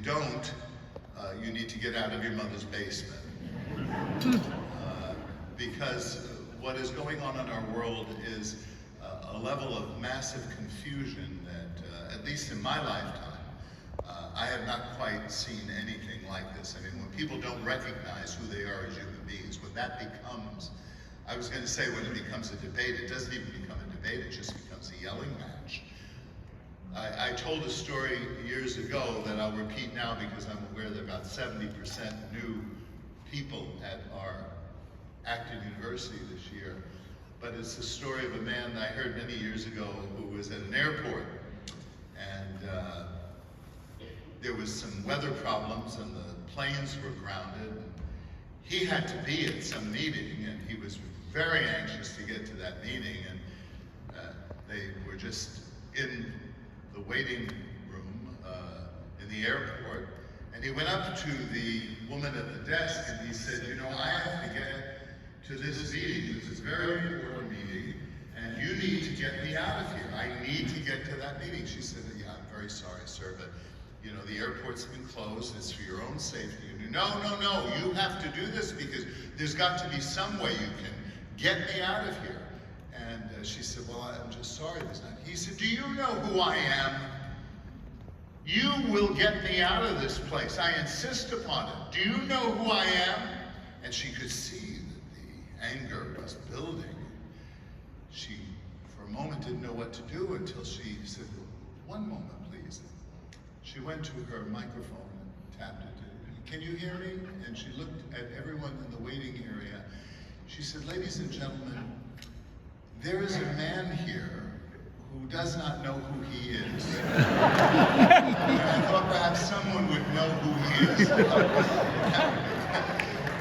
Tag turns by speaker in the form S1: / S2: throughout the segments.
S1: don't, you need to get out of your mother's basement. Because what is going on in our world is a level of massive confusion that, at least in my lifetime, I have not quite seen anything like this. I mean, when people don't recognize who they are as human beings, when that becomes, I was going to say when it becomes a debate, it doesn't even become a debate, it just becomes a yelling match. I told a story years ago that I'll repeat now because I'm aware there are about 70% new people at our Acton University this year. But it's the story of a man I heard many years ago who was at an airport, and there was some weather problems and the planes were grounded. He had to be at some meeting and he was very anxious to get to that meeting, and they were just in the waiting room in the airport, and he went up to the woman at the desk and he said, you know, I have to get to this meeting. This is a very important meeting, and you need to get me out of here. I need to get to that meeting. She said, yeah, I'm very sorry, sir, but you know, the airport's been closed. It's for your own safety. And no, you have to do this because there's got to be some way you can get me out of here. And she said, well, I'm just sorry this night. He said, do you know who I am? You will get me out of this place. I insist upon it. Do you know who I am? And she could see that the anger was building. She, for a moment, didn't know what to do until she said, one moment, please. She went to her microphone and tapped it. Can you hear me? And she looked at everyone in the waiting area. She said, ladies and gentlemen, there is a man here who does not know who he is. And I thought perhaps someone would know who he is.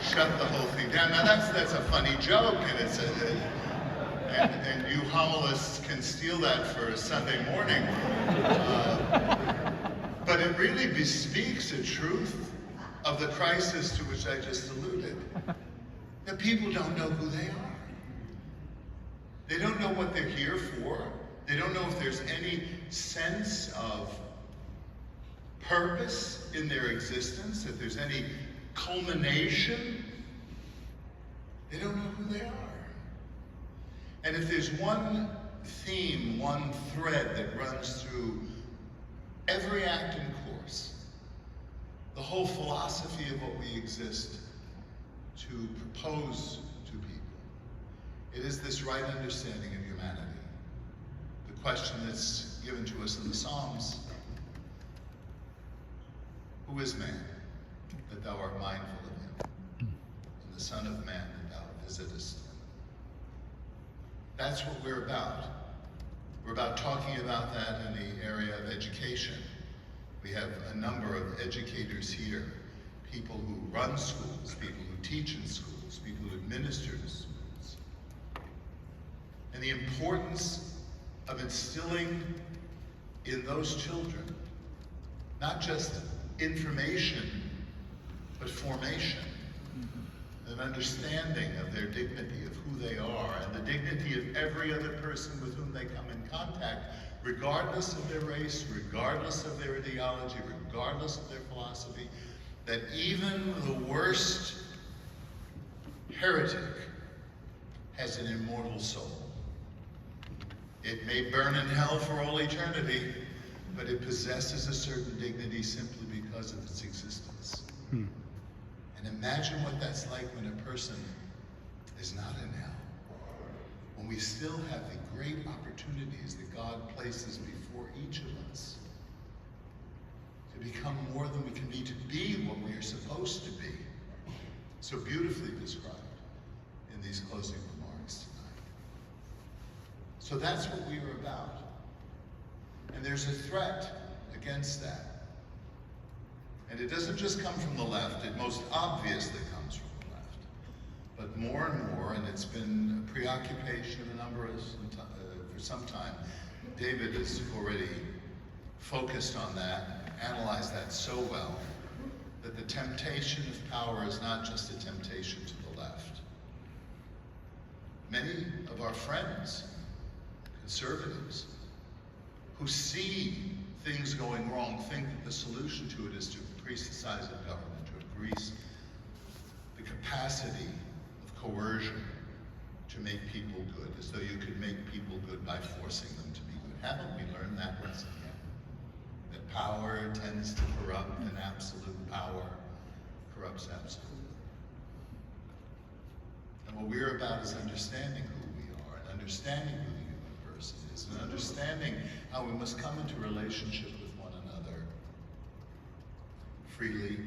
S1: Shut the whole thing down. Now that's a funny joke, and it's and you homilists can steal that for a Sunday morning. But it really bespeaks a truth of the crisis to which I just alluded. That people don't know who they are. They don't know what they're here for. They don't know if there's any sense of purpose in their existence, if there's any culmination. They don't know who they are. And if there's one theme, one thread that runs through every Acton course, the whole philosophy of what we exist to propose to people, it is this right understanding of humanity. The question that's given to us in the Psalms, who is man, that thou art mindful of him, and the Son of Man, that thou visitest him? That's what we're about. We're about talking about that in the area of education. We have a number of educators here, people who run schools, people who teach in schools, people who administer in schools. And the importance of instilling in those children, not just information, but formation, an understanding of their dignity, of who they are, and the dignity of every other person with whom they come in contact, regardless of their race, regardless of their ideology, regardless of their philosophy, that even the worst heretic has an immortal soul. It may burn in hell for all eternity, but it possesses a certain dignity simply because of its existence. And imagine what that's like when a person is not in hell. When we still have the great opportunities that God places before each of us to become more than we can be, to be what we are supposed to be. So beautifully described in these closing remarks tonight. So that's what we are about. And there's a threat against that. And it doesn't just come from the left, it most obviously comes from the left. But more and more, and it's been a preoccupation of a number of us for some time, David has already focused on that, analyzed that so well, that the temptation of power is not just a temptation to the left. Many of our friends, conservatives, who see things going wrong, think that the solution to it is to size of government, to increase the capacity of coercion to make people good, as though you could make people good by forcing them to be good. Haven't we learned that lesson yet? That power tends to corrupt, and absolute power corrupts absolute. And what we're about is understanding who we are, and understanding who the human person is, and understanding how we must come into relationship with one another freely,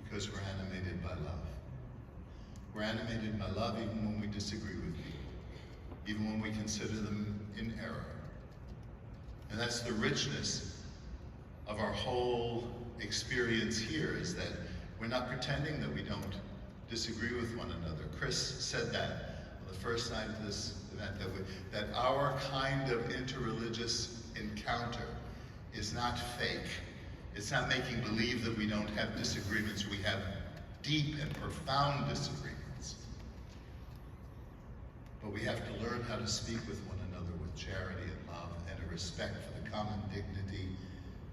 S1: because we're animated by love. We're animated by love even when we disagree with people, even when we consider them in error. And that's the richness of our whole experience here, is that we're not pretending that we don't disagree with one another. Chris said that on the first night of this event, that our kind of interreligious encounter is not fake. It's not making believe that we don't have disagreements. We have deep and profound disagreements. But we have to learn how to speak with one another with charity and love and a respect for the common dignity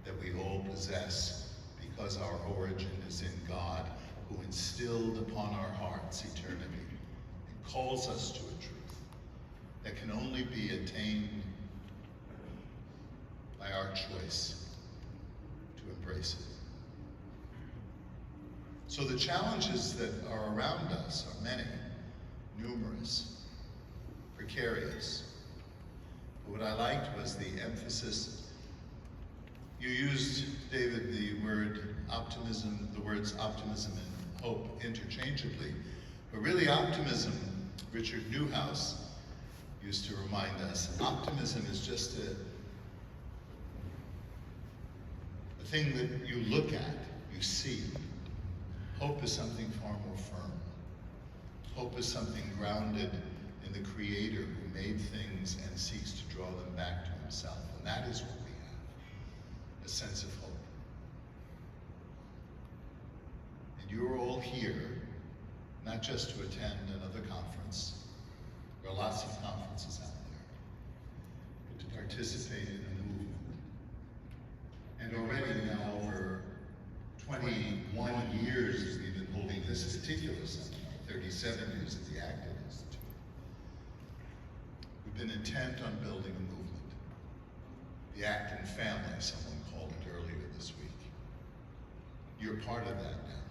S1: that we all possess, because our origin is in God, who instilled upon our hearts eternity and calls us to a truth that can only be attained by our choice to embrace it. So the challenges that are around us are many, numerous, precarious. But what I liked was the emphasis. You used, David, the words optimism and hope interchangeably. But really optimism, Richard Newhouse used to remind us, optimism is just a thing that you look at, you see. Hope is something far more firm. Hope is something grounded in the Creator who made things and seeks to draw them back to himself. And that is what we have, a sense of hope. And you're all here, not just to attend another conference. There are lots of conferences out there, but to participate in a movement. And already now over 21 years we've been holding this particular seminar, 37 years at the Acton Institute. We've been intent on building a movement. The Acton family, someone called it earlier this week. You're part of that now.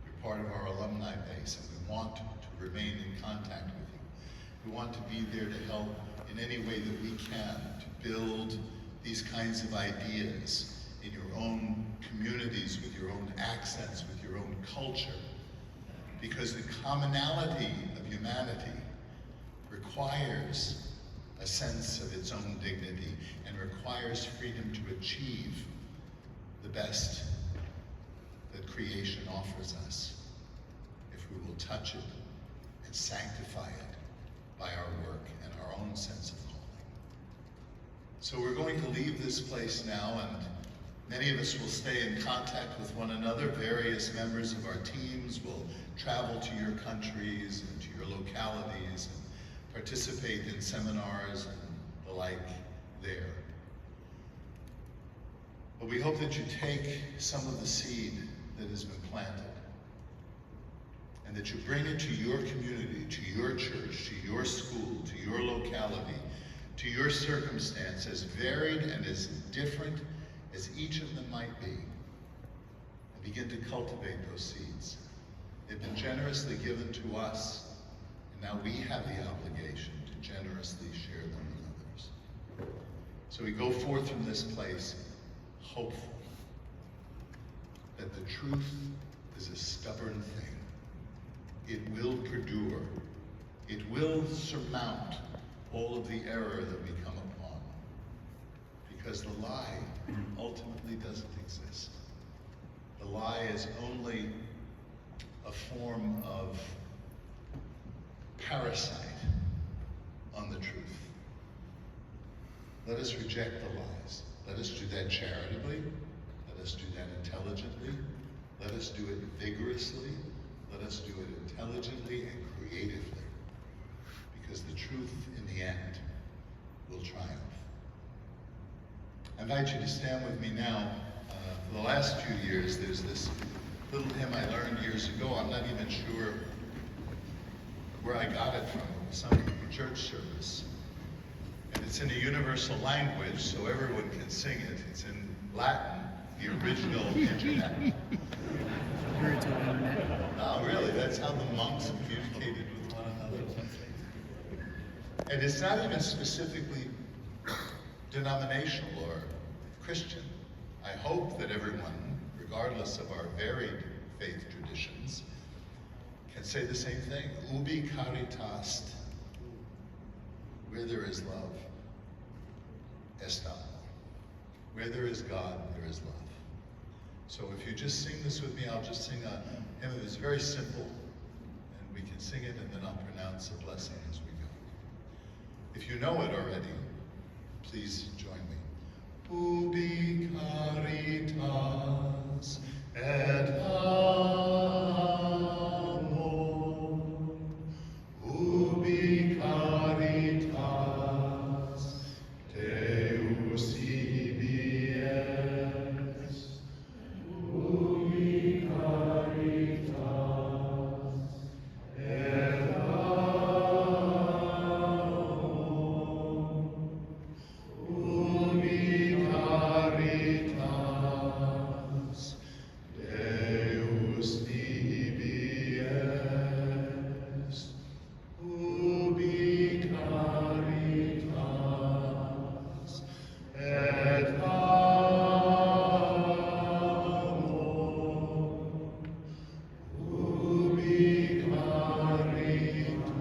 S1: You're part of our alumni base, and we want to remain in contact with you. We want to be there to help in any way that we can to build these kinds of ideas in your own communities, with your own accents, with your own culture. Because the commonality of humanity requires a sense of its own dignity and requires freedom to achieve the best that creation offers us, if we will touch it and sanctify it by our work and our own sense of calling. So we're going to leave this place now, and many of us will stay in contact with one another. Various members of our teams will travel to your countries and to your localities and participate in seminars and the like there. But we hope that you take some of the seed that has been planted and that you bring it to your community, to your church, to your school, to your locality, to your circumstance, as varied and as different as each of them might be, and begin to cultivate those seeds. They've been generously given to us, and now we have the obligation to generously share them with others. So we go forth from this place hopeful that the truth is a stubborn thing. It will perdure. It will surmount all of the error that we come upon, because the lie ultimately doesn't exist. The lie is only a form of parasite on the truth. Let us reject the lies. Let us do that charitably. Let us do that intelligently. Let us do it vigorously. Let us do it intelligently and creatively, because the truth in the end will triumph. I invite you to stand with me now For the last few years, there's this little hymn I learned years ago. I'm not even sure where I got it from. It was some church service. And it's in a universal language, so everyone can sing it. It's in Latin, the original internet. Oh, really? That's how the monks communicated with one another. And it's not even specifically denominational or Christian. I hope that everyone, regardless of our varied faith traditions, can say the same thing. Ubi caritas, where there is love, est amor. Where there is God, there is love. So if you just sing this with me, I'll just sing a hymn that's very simple, and we can sing it, and then I'll pronounce a blessing as we go. If you know it already, please join me. Ubi caritas et amor, ubi caritas Deus ibi est, ubi caritas et amor, ubi caritas Deus ibi est, ubi caritas et amor, ubi caritas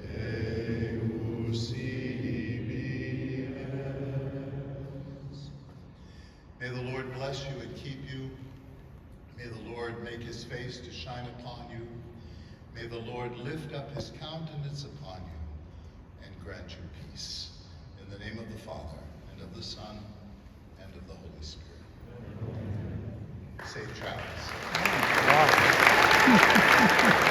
S1: Deus ibi est. May the Lord bless you and keep you. May the Lord make his face to shine upon you. May the Lord lift up his countenance upon you and grant you peace. In the name of the Father, and of the Son, and of the Holy Spirit. Safe travels.
S2: Wow.